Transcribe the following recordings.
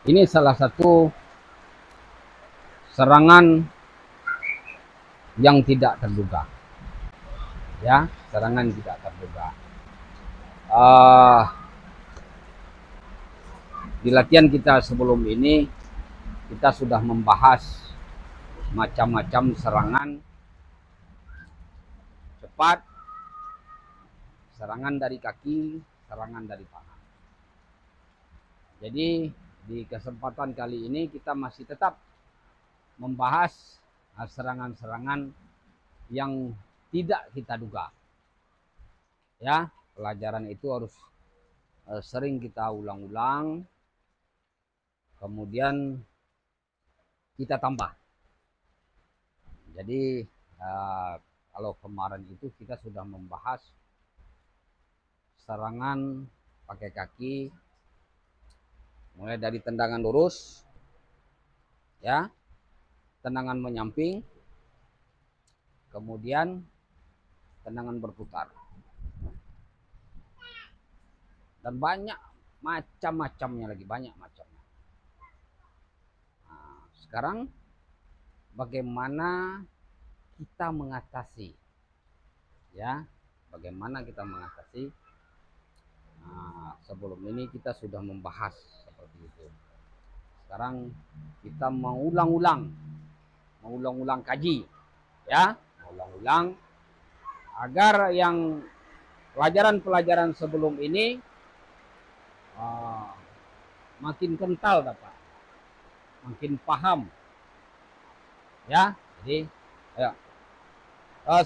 Ini salah satu serangan yang tidak terduga, ya, serangan tidak terduga. Di latihan kita sebelum ini, kita sudah membahas macam-macam serangan cepat, serangan dari kaki, serangan dari tangan. Jadi di kesempatan kali ini kita masih tetap membahas serangan-serangan yang tidak kita duga. Ya, pelajaran itu harus sering kita ulang-ulang, kemudian kita tambah. Jadi kalau kemarin itu kita sudah membahas serangan pakai kaki, mulai dari tendangan lurus, ya, tendangan menyamping, kemudian tendangan berputar, dan banyak macam-macamnya lagi, banyak macamnya. Nah, sekarang bagaimana kita mengatasi, ya, bagaimana kita mengatasi. Nah, sebelum ini kita sudah membahas seperti itu. Sekarang kita mengulang-ulang kaji, ya, mengulang-ulang agar yang pelajaran-pelajaran sebelum ini makin kental dapat, makin paham, ya. Jadi ayo.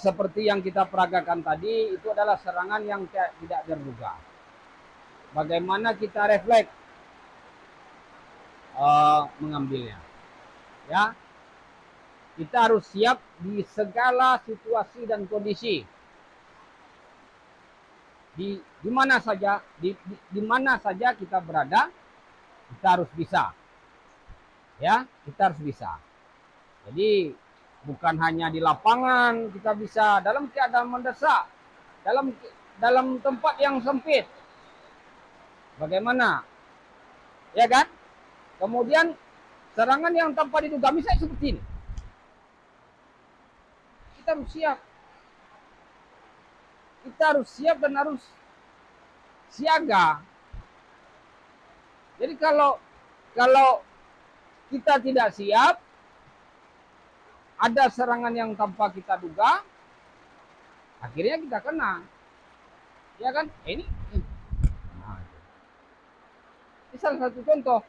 Seperti yang kita peragakan tadi, itu adalah serangan yang tidak terduga. Bagaimana kita refleks mengambilnya, ya. Kita harus siap di segala situasi dan kondisi, di mana saja, di mana saja kita berada, kita harus bisa, ya, kita harus bisa. Jadi bukan hanya di lapangan kita bisa, dalam keadaan mendesak, dalam tempat yang sempit, bagaimana, ya kan? Kemudian serangan yang tanpa diduga, misalnya seperti ini, kita harus siap. Kita harus siap dan harus siaga. Jadi kalau kita tidak siap, ada serangan yang tanpa kita duga, akhirnya kita kena, ya kan? Ini salah satu contoh.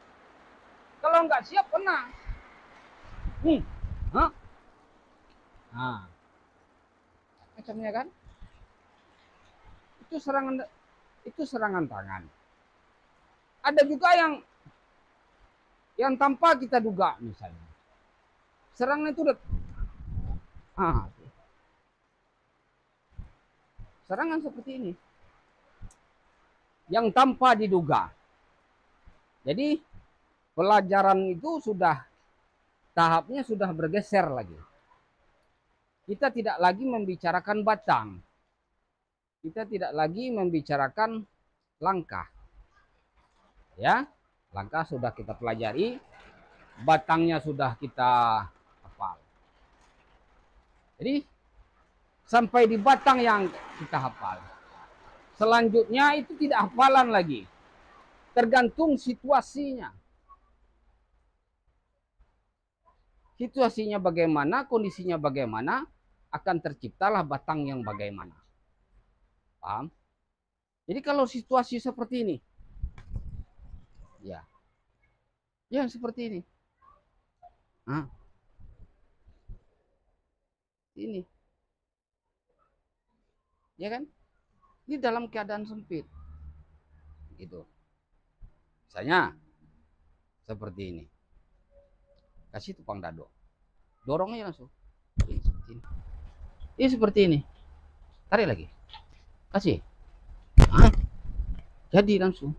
Kalau nggak siap kena. Nah, macamnya kan? Itu serangan tangan. Ada juga yang tanpa kita duga, misalnya serangan itu serangan seperti ini yang tanpa diduga. Jadi pelajaran itu tahapnya sudah bergeser lagi. Kita tidak lagi membicarakan batang, kita tidak lagi membicarakan langkah, ya. Langkah sudah kita pelajari, batangnya sudah kita hafal. Jadi sampai di batang yang kita hafal, selanjutnya itu tidak hafalan lagi, tergantung situasinya. Situasinya bagaimana, kondisinya bagaimana, akan terciptalah batang yang bagaimana. Paham? Jadi kalau situasi seperti ini, ya seperti ini, ini, ya kan? Ini dalam keadaan sempit, gitu. Misalnya seperti ini, kasih tupang dado, dorongnya langsung. Ini seperti ini, tarik lagi, kasih, jadi langsung.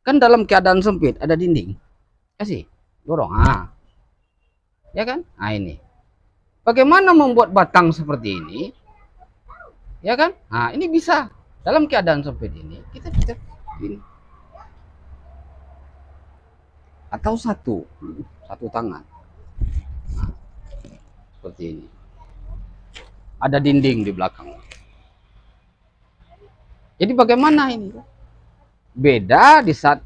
Kan dalam keadaan sempit, ada dinding, kasih, dorong, ya kan? Nah ini, bagaimana membuat batang seperti ini, ya kan? Nah ini bisa Dalam keadaan sempit ini kita bisa ini. Atau satu tangan. Nah, seperti ini. Ada dinding di belakang. Jadi bagaimana ini? Beda di saat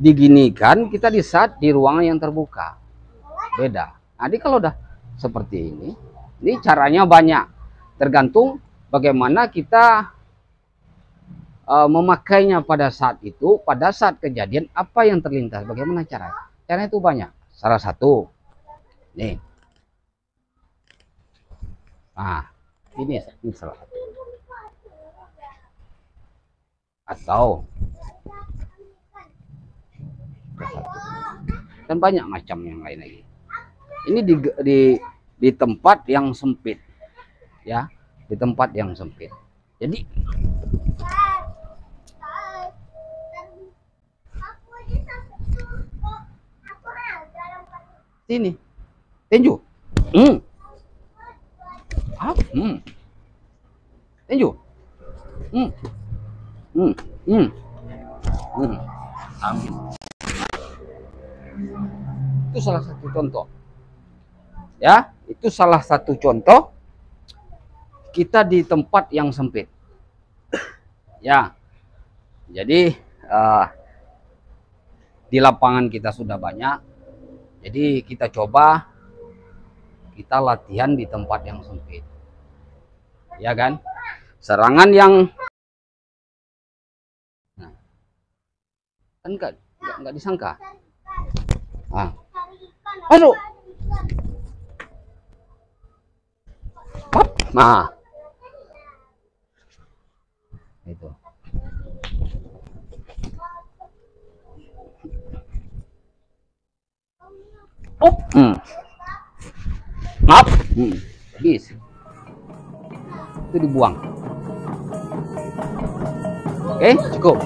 diginikan, kita di saat di ruangan yang terbuka. Beda. Jadi kalau udah seperti ini caranya banyak. Tergantung bagaimana kita memakainya pada saat itu, pada saat kejadian apa yang terlintas, bagaimana caranya? Caranya itu banyak. Salah satu, nih, nah ini salah satu. Atau dan banyak macam yang lain lagi. Ini di tempat yang sempit, ya, di tempat yang sempit. Jadi ini tinju, tinju, amin. Itu salah satu contoh, ya, itu salah satu contoh kita di tempat yang sempit, ya. Jadi di lapangan kita sudah banyak. Jadi kita coba kita latihan di tempat yang sempit, ya kan? Serangan yang kan nggak disangka. Aduh, nah itu. Maaf, habis. Itu dibuang. Oke, cukup.